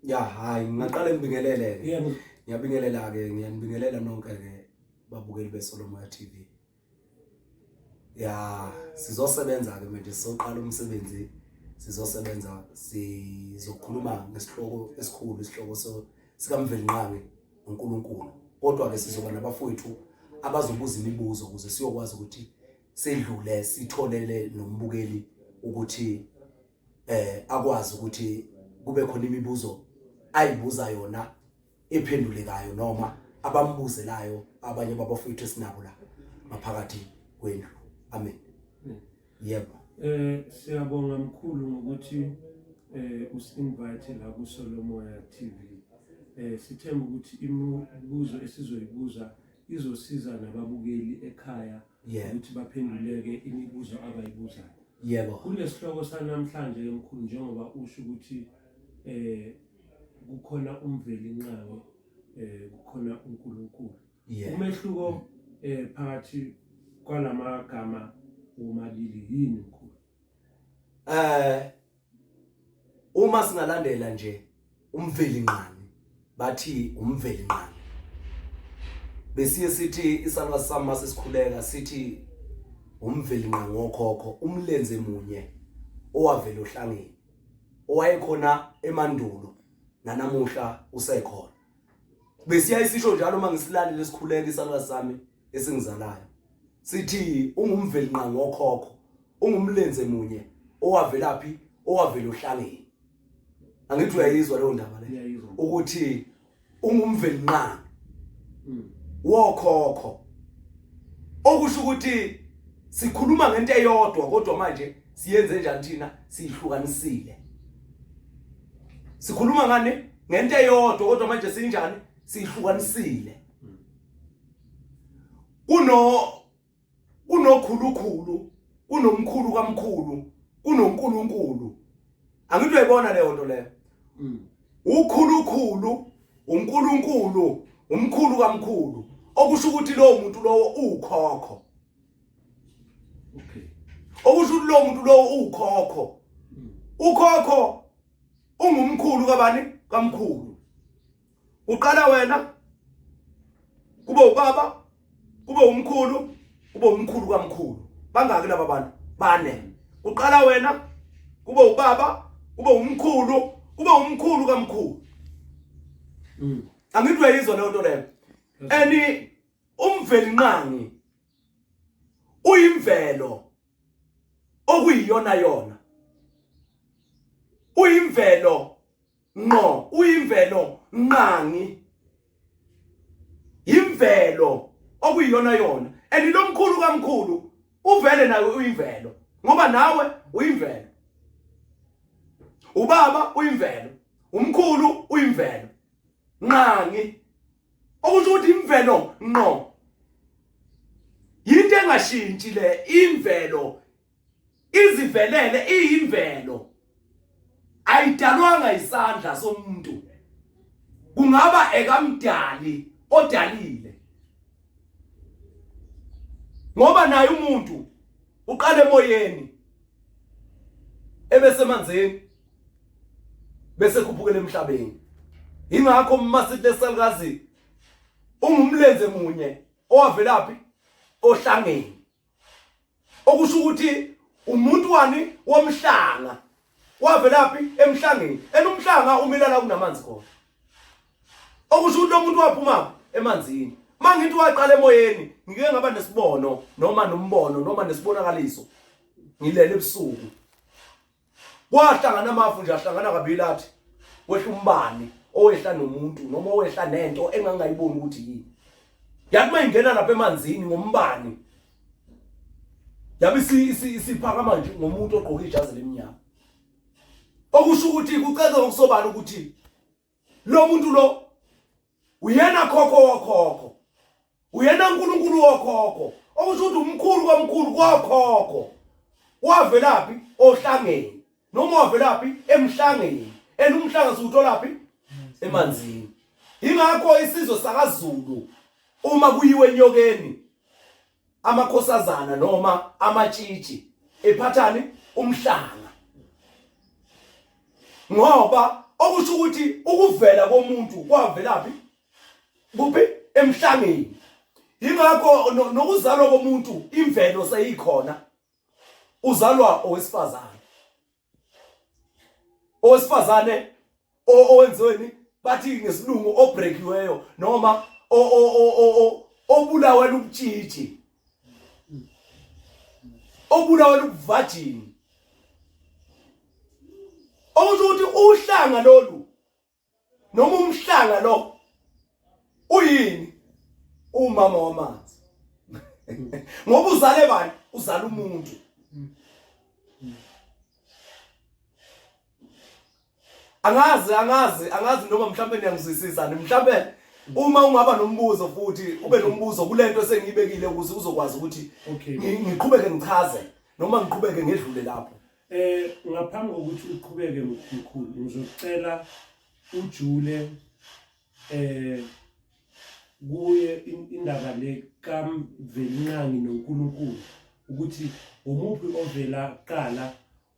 Ya hayi ngaqala ngibingelele. Yebo. Ngiyabingelela ke ngiyanibingelela nonke ke babukeli beSolomoya TV. Ya sizosebenza ke manje sizoqala umsebenzi sizosebenza sizokhuluma ngesihloko esikhulu isihloko sika Umvelinqangi Unkulunkulu. Kodwa ke sizoba nabafowethu abazobuza imibuzo ukuze siyokwazi ukuthi sedlule sitholele nombukeli ukuthi akwazi ukuthi kube khona imibuzo ayibuza yona ephendulekayo noma abambuzelayo abanye babafowethu esinabo la maphakathi kwendlu. Amen. Yebo. Siyabonga mkhulu ngokuthi usinvite la ku Solomoya TV. Sithemba ukuthi imibuzo esizoyibuza izosiza nababukeli ekhaya ukuthi baphenduleke imibuzo abayibuzayo. Yebo. Kulesihloko sanamhlanje emkhulu njengoba usho ukuthi kukhona Umvelinqangi kukhona Unkulunkulu. Umehluko phakathi kwalamagama omabili yini mkhulu? Uma singalandela nje Umvelinqangi bathi Umvelinqangi besiye sithi isalwa sami sesikhuleka sithi Umvelinqangi wokhokho umlenze munye owavela ohlangeni owayekhona emandulo nanamuhla usekhona. Besiya isisho njalo mangisilandile lesikhuleka isalwa sami esingizalayo sithi ungumvelinqangi wokhokho ungumlenze munye owavelaphi owavela ohlangeni. Angithi uyayizwa leyo ndaba le ukuthi ungumvelinqangi wokhokho okusho ukuthi sikhuluma ngento eyodwa kodwa manje siyenze njani thina sihlukanisile. Sikhuluma ngani ngento eyodwa kodwa manje sinjani sihlukanisile. Unokhulukhulu, unomkhulu kamkhulu, uNonkulunkulu. Angithi uyayibona leyo nto leyo. Ukhulukhulu, uNkulunkulu, umkhulu kamkhulu. Okusho ukuthi lo muntu lo ukhokho. Okay. Okusho ukuthi lo muntu lo ukhokho. Ukhokho ungumkhulu kabani? Kamkhulu. Uqala wena kube ubaba, kube umkhulu, kube umkhulu kamkhulu. Bangaki laba bantu? Bane. Uqala wena kube ubaba, kube umkhulu, kube umkhulu kamkhulu. Angithi uyayizwa leyo nto leyo. Umvelinqangi uyimvelo okuyiyona yona. Uyimvelo ngqo, uyimvelo nqangi. Imvelo okuyiyona yona. Lo mkhulu kamkhulu uvele nawe uyimvelo ngoba nawe uyimvelo. Ubaba uyimvelo, umkhulu uyimvelo. Nqangi okusho ukuthi imvelo ngqo. Yinto engashintshi le imvelo izivelele iyimvelo. Ayidalwanga isandla somuntu. Kungaba ekamdali odalile. Ngoba naye umuntu uqala emoyeni ebese emanzini bese khuphukela emhlabeni. Ingakho masithi lesalukazi ungumlenze munye owavelaphi ohlangeni. Okusho ukuthi umuntu wani womhlanga wavelaphi emhlangeni. Umhlanga umilala kunamanzi khona. Okusho ukuthi lo muntu waphuma emanzini. Mangithi waqala emoyeni ngike ngaba nesibono noma nombono noma nesibonakaliso ngilele ebusuku. Kwahlangana amafu nje ahlangana kabili athi wehla umbani owehla nomuntu noma owehla nento engangayiboni ukuthi yini. Yathi mayingena lapha emanzini ngombani. Yabe siphakama nje ngomuntu ogqoke ijazi lemnyama. Okusho ukuthi kucela ngokusobala ukuthi lo muntu lo uyena khokho wokhokho. Uyena uNkulunkulu wokhokho. Okusho ukuthi umkhulu kamkhulu kwakhokho. Wavelaphi ohlangeni. Noma wavelaphi emhlangeni. Umhlanga siwutholaphi emanzini. Ingakho isizwe sakaZulu uma kuyiwe enyokeni amakhosazana noma amatshitshi ephathani umhlanga. Ngoba okusho ukuthi ukuvela komuntu kwavelaphi kuphi emhlangeni. Yingakho nokuzalwa komuntu imvelo seyikhona, uzalwa owesifazane. Owesifazane owenziweni bathi ngesilungu obreakiweyo noma obulawa ubutshitshi, obulawa ubuvagini. Ukuthi uhlanga lolu noma umhlanga lo uyini? Umama wamanzi. Ngoba uzale bani? Uzala umuntu. Angazi noma mhlambe niyangizwisisa. Mhlambe uma ungaba nombuzo futhi ube nombuzo kulento esengiyibekile ukuze uzokwazi ukuthi ngiqhubeke ngichaze noma ngiqhubeke ngedlule lapho. Ngaphambi kokuthi uqhubeke mkhulu ngizocela ujule kuye indaba le kaMvelinqangi noNkulunkulu ukuthi umuphi ovela kuqala,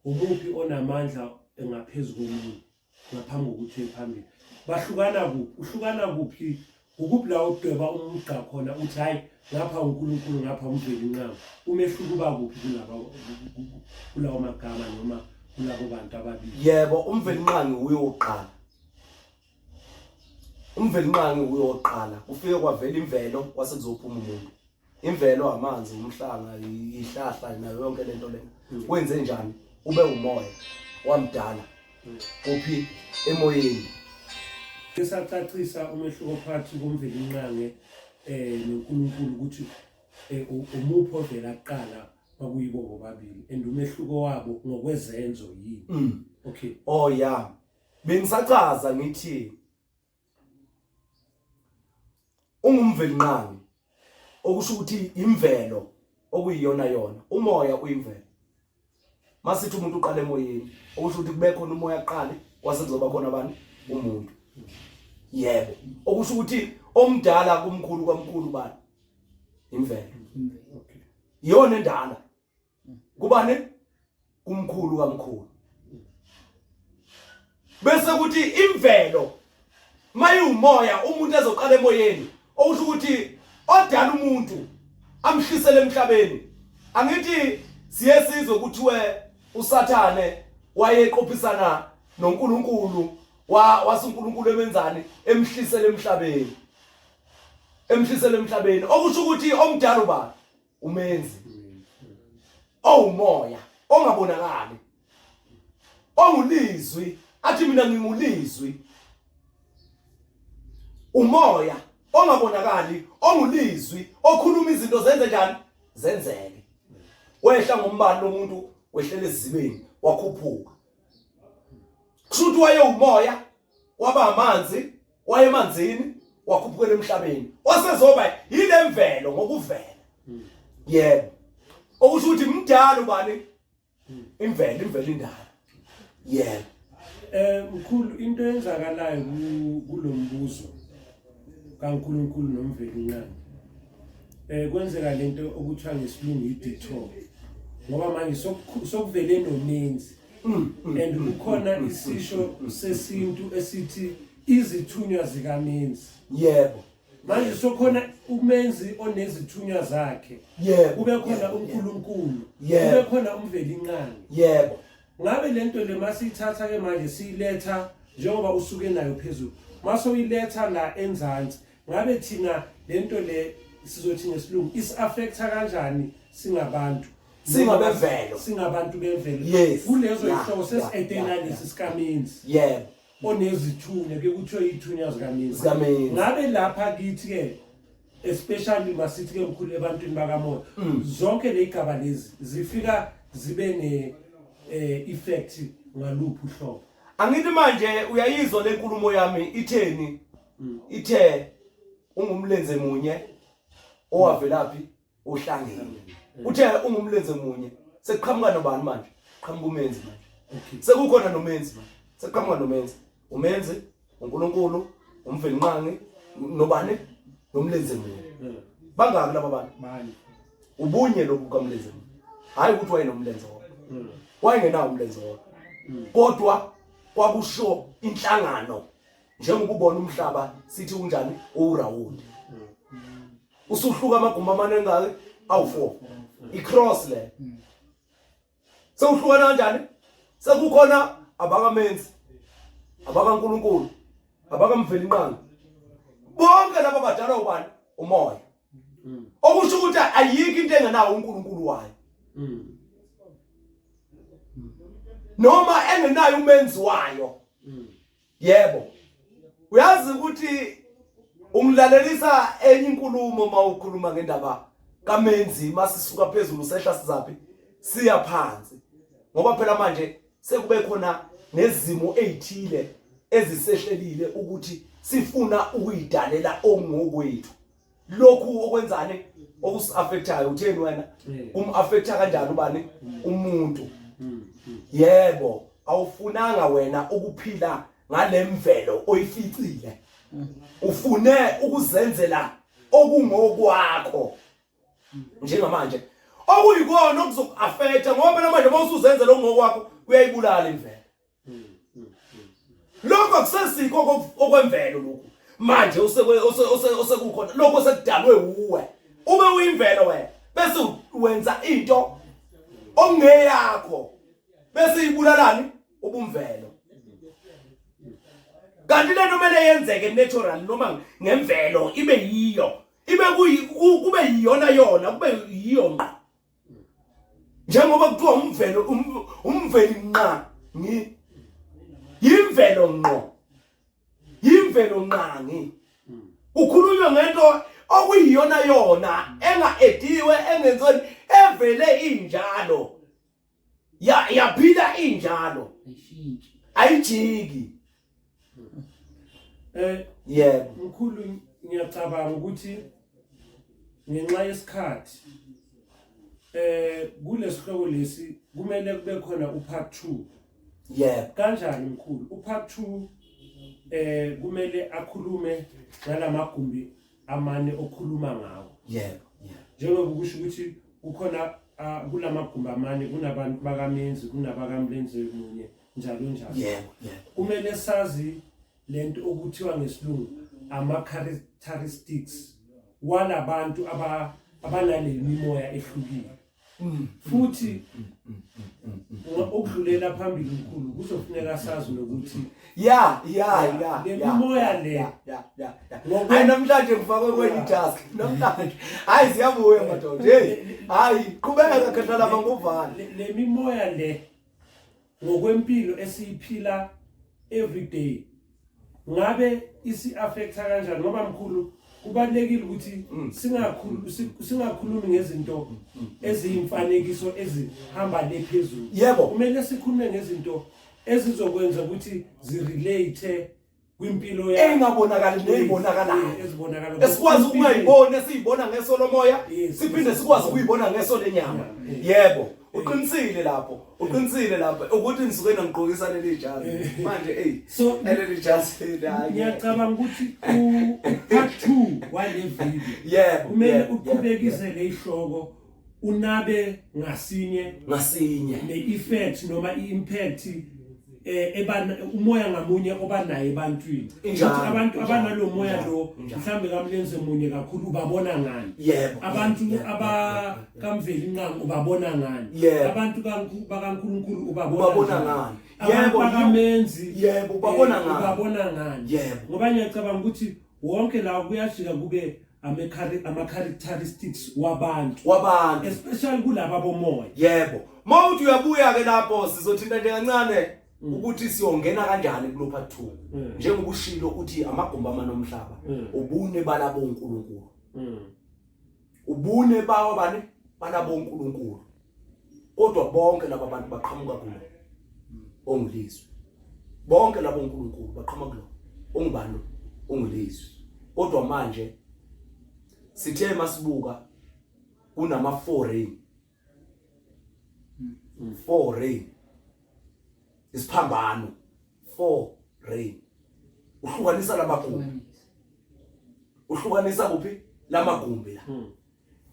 umuphi onamandla engaphezulu komunye ngaphambi kokuthi phambili. Bahlukana kuphi? Uhlukana kuphi? Ukuphi la udweba umugqa khona uthi hayi ngapha uNkulunkulu ngapha uMvelinqangi. Umehluko uba kuphi kulawo magama noma kulabo bantu ababili? Yebo, uMvelinqangi uyoqala. Umvelinqangi uyoqala. Ufike kwavela imvelo kwase kuzophuma umuntu. Imvelo amanzi, umhlanga, ihlahla nayo yonke lento le. Wenze njani? Ube umoya wamdala. Kuphi emoyeni. Esacacisa umehluko phakathi koMvelinqangi noNkulunkulu ukuthi umuphi ovela kuqala bakuyibo bobabili and umehluko wabo ngokwezenzo yini? Okay. Oh yeah. Bengisachaza ngithi ungumvelinqangi okusho ukuthi imvelo okuyiyona yona. Umoya uyimvelo. Masithi umuntu uqala emoyeni, okusho ukuthi kube khona umoya kuqala kwase kuzoba khona abantu umuntu. Yebo. Okusho ukuthi omdala kumkhulu kwamkhulu bani? Imvelo. Okay. Yona endala. Kubani? Kumkhulu kamkhulu. Bese kuthi imvelo mayumoya umuntu ezoqala emoyeni, okusho ukuthi odala umuntu amhlisele emhlabeni. Angithi siyesizwe kuthiwe uSathane wayeqophisana noNkulunkulu wasuNkulunkulu emenzani emhlisele emhlabeni. Emhlisele emhlabeni okusho ukuthi omdala uba umenzi. Owumoya ongabonakali. Ongulizwi, athi mina ngingulizwi. Umoya ongabonakali, ongulizwi, okhuluma izinto zenze njani? Zenzeke. Wehla ngombani lomuntu wehlele ezibeni wakhuphuka. Kushuthi waye umoya, waba amanzi, waye emanzini, wakhuphukela emhlabeni. Wasezoba yile mvelo ngokuvela. Yebo. Okusho ukuthi mdala ubani? Imvelo indala. Yebo. Mkhulu into eyenzakalayo kulombuzo kaNkulunkulu noMvelinqangi. Kwenzeka lento okuthiwa ngesilungu i-detour. Ngoba manje sokuvele nomenzi. And kukhona isisho sesintu esithi izithunywa zikamenzi. Yebo. Manje sokhona umenzi onezithunywa zakhe. Yebo. Kube khona uNkulunkulu. Yebo. Kube khona uMvelinqangi. Yebo. Ngabe lento le masiyithatha ke manje siyiletha njengoba usuke nayo phezulu. Maso uyiletha la enzansi. Ngabe thina lento le sizothi ngesilungu is-affecta kanjani singabantu? Singabantu bemvelo. Yes. Kulezo ihloko sesi-identity sikamenzi. Yebo. Onezithunywa ke kuthiwa izithunywa zikamenzi. Ngabe lapha kithi ke especially masithi ke mkhulu ebantwini bakamoya zonke lezigaba lezi zifika zibe ne effect ngaluphi uhlobo? Angithi manje uyayizwa lenkulumo yami itheni? Ithe ungumlenze munye owavelaphi ohlangene. Uthe ungumlenze munye sekuqhamuka nobani manje? Qhamuka umenzi manje. Okay. Sekukhona nomenzi manje. Sekuqhamuka nomenzi. Umenzi, uNkulunkulu, uMvelinqangi, nobani? Nomlenze munye. Bangaki laba bantu? Manje. Ubunye lobu kamlenze munye. Hayi ukuthi wayenomlenze wonke. Wayengenawo umlenze wonke. Kodwa kwakusho inhlangano njengoba ubona umhlaba sithi unjani urawundi usuhluka amagumba amanengaki awu4 icross le sewuhlukana kanjani sekukhona abakamenzi abakaNkulunkulu abakamvelinqangi bonke laba badala ubani umoya okusho ukuthi ayikho into engenawo uNkulunkulu wayo noma engenayo umenzi wayo yebo uyazi ukuthi ungilalelisa enye inkulumo mawukhuluma ngendaba kamenzi masisuka phezulu sehla sizaphi siya phansi ngoba phela manje sekube khona nezimo ezithile ezisehlelile ukuthi sifuna ukuyidalela ongokwethu lokhu okwenzane okusaffectayo utheni wena affecta kanjani ubani umuntu yebo awufunanga wena ukuphila ngalemvelo oyificile ufune ukuzenzela okungokwakho njengamanje okuyikona okuzokuaffecta ngoba namanje mawusuzenzela okungokwakho uyayibulala imvelo lokho akusesikho okwemvelo lokho manje osekukhona lokho sekudalwe uwe ube uyimvelo wena bese wenza into ongeyakho bese ibulalani ubumvelo kanti lento kumele yenzeke natural noma ngemvelo ibe yiyo ibe kube yiyona yona kube yiyo ngqa njengoba kuthiwa umvelinqangi yimvelo nqangi ukhulunywa ngento okuyiyona yona engaediwe engenzweni evele injalo yaphila injalo ayijiki yebo mkhulu ngiyacabanga ukuthi ngenxa yesikhathi kulesihloko lesi kumele kube khona upart 2 yebo kanjani mkhulu upart 2 kumele akhulume ngalamagumbi amane okhuluma ngawo yebo njengoba kusho ukuthi kukhona kulamagumbi amane kunabantu bakamenzi kunabakamlenze munye njalo yebo kumele sazi lento okuthiwa ngesilungu ama-characteristics walabantu abanale mimoya ehlukile futhi ukudlulela phambili mkhulu kuzofuneka sazi nokuthi le mimoya le hayi namhlanje ngifakwe kwenye task namhlanje hayi siyabuya madoda hey hayi qhubeka khahlala manguvana le mimoya le ngokwempilo esiyiphila every day ngabe isi-affecta kanjani ngoba mkhulu kubalekile ukuthi singakhulumi ngezinto eziyimfanekiso ezihamba lephezulu yebo kumele sikhulume ngezinto ezizokwenza ukuthi zirelate kwimpilo yakho engabonakali nezibonakalayo ezibonakala esikwazi ukungayibona esiyibona ngeso lomoya siphinde sikwazi ukuyibona ngeso lenyama yebo uqinisile lapho ukuthi nisuke nangqokisa leli jazi manje so leli jazi ngiyacabanga ukuthi part 2 wale video yebo kumele uqhubekise le ihloko unabe ngasinye ne-effect noma i-impact umoya ngamunye obanayo ebantwini ukuthi abantu abanalo moya lo mhlambe kamlenze munye kakhulu ubabona ngani abantu abakamvelinqangi ubabona ngani abantu bakaNkulunkulu ubabona ngani yebo bakamenzi yebo ubabona ngani ngoba ngiyacabanga ukuthi wonke la kuyajika kube ama-characteristics wabantu especially kulaba bomoya yebo mawuthi uyabuya ke lapho sizothinta nje kancane ukuthi siyongena kanjani kulo part 2 njengoba ushilo uthi amagumba amanomhlaba ubune balabo uNkulunkulu ubune bawo bani balabo uNkulunkulu kodwa bonke laba bantu baqhamuka kulo ongilizwe bonke labo uNkulunkulu baqhamuka kulo ongibani ongilizwe kodwa manje sithe masibuka kunama 4 rain 4 rain isiphambano 4 rain uhlukanisa lamagumbi uhlukanisa kuphi lamagumbi la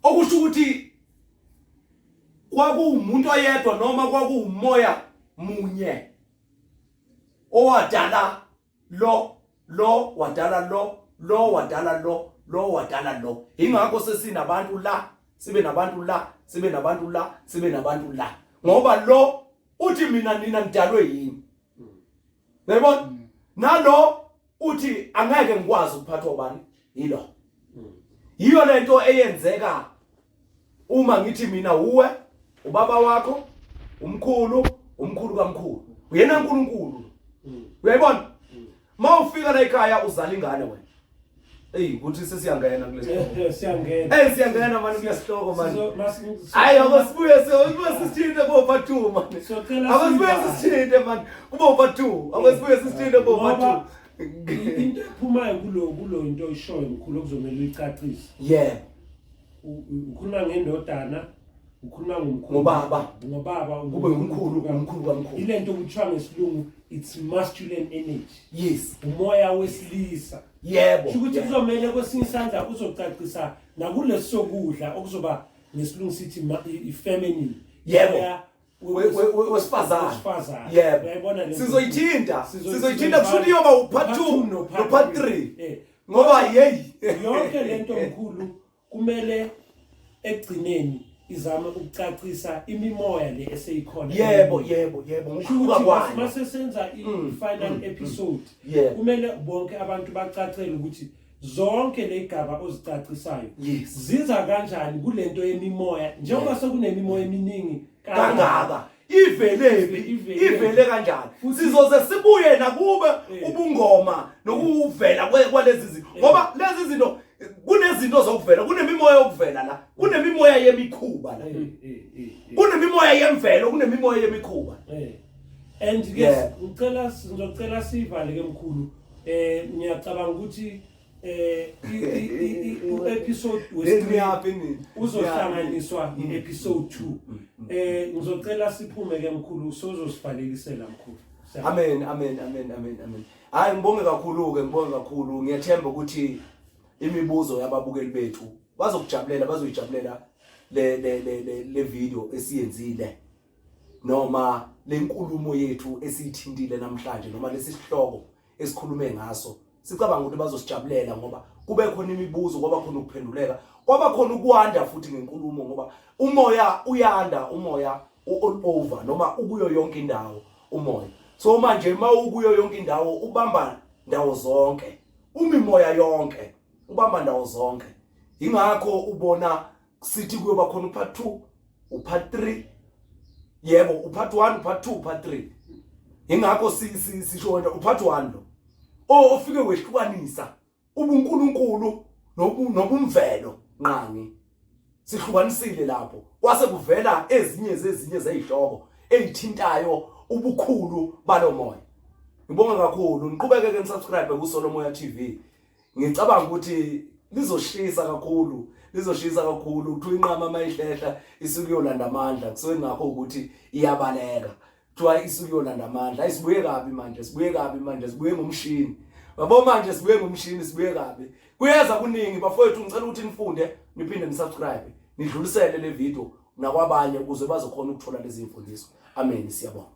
okusho ukuthi kwakuumuntu oyedwa noma kwakuumoya munye owadala lo wadala lo wadala lo wadala lo. Ingakho sesinabantu la, sibe nabantu la, sibe nabantu la, sibe nabantu la. Ngoba lo uthi mina nina ngidalwe yini. Uyabona? Nalo uthi angeke ngikwazi ukuphathwa ubani yilo. Yiyo lento eyenzeka uma ngithi mina uwe ubaba wakho umkhulu kamkhulu uyena uNkulunkulu. Uyayibona? Mawufika la ekhaya uzala ingane wena. Ukuthi sesiyangena kulesi. Siyangena. Siyangena manje kuyasihloko manje. Hayi akasibuye sisithinte bo-part 2 manje. Akasibuye sisithinte manje kubo-part 2. Akasibuye sisithinte bo-part 2. Into ephumayo kulo into ishoyo mkhulu okuzomela uyicacise. Yebo. Ukhuluma ngendodana, ukhuluma ngobaba kube umkhulu kamkhulu. Ile nto kuthiwa ngesilungu it's masculine energy. Yes. Umoya wesilisa. Yebo. Ukuthi kuzomela kwesinye isandla uzocacisa nakulesi sokudla okuzoba ngesilungu sithi i-feminine. Yebo. Wesifazane. Yebo. Uyayibona le. Sizoyithinta kusho yoba u-part 2 no-part 3. Ngoba yonke lento mkhulu kumele egcineni izama ukucacisa imimoya le eseyikhona. Yebo. Ngikubuka kwayo. Mase senza i-final episode. Kumele bonke abantu bacacele ukuthi zonke legaba ozicacisayo ziza kanjani kulento yemimoya njengoba sokunemimoya eminingi kangaka. Ivele kanjani. Sizoze sibuye nakube ubungoma nokuvela kwalezi zinto. Ngoba lezi zinto kunezinto zokuvela, kunemimoya yokuvela la, kunemimoya yemikhuba la. Kunemimoya yemvelo, kunemimoya yemikhuba. And yes, ngicela sivale ke mkhulu. Ngiyacabanga ukuthi episode wesibili uzohlanganiswa episode 2. Ngizocela siphume ke mkhulu sozosivalekisela mkhulu. Amen. Hayi ngibonge kakhulu. Ngiyathemba ukuthi imibuzo yababukeli bethu bazoyijabulela le video esiyenzile noma lenkulumo yethu esiyithintile namhlanje noma lesisihloko esikhulume ngaso. Sicabanga ukuthi bazosijabulela ngoba kube khona imibuzo, ngoba khona ukuphenduleka, ngoba khona ukwanda futhi ngenkulumo, ngoba umoya uyanda, umoya all over noma ukuyo yonke indawo umoya. So manje ukuyo yonke indawo ubamba ndawo zonke, imimoya yonke ubamba ndawo zonke. Ingakho ubona sithi kuyoba khona u-part 2, u-part 3. Yebo, u-part 1, u-part 2, u-part 3. Ingakho sisho u-part 1 lo ofike wehlukanisa ubunkulunkulu nobumvelo nqangi. Sihlukanisile lapho kwase kuvela ezinye zezihloko ezithintayo ubukhulu balomoya. Ngibonga kakhulu, niqhubeke ke nisubscribe kuSolomoya TV. Ngicabanga ukuthi lizoshisa kakhulu ukuthi inqama mayihlehla isuku yolanda amandla. Kusuke ngakho ukuthi iyabaleka. Kuthiwa isuku yolanda amandla. Ayisibuye kabi manje, sibuye ngomshini. Yabo manje sibuye ngomshini, sibuye kabi. Kuyeza kuningi bafowethu, ngicela ukuthi nifunde, niphinde nisubscribe, nidlulisele le video nakwabanye ukuze bazokhona ukuthola lezi imfundiso. Amen, siyabonga.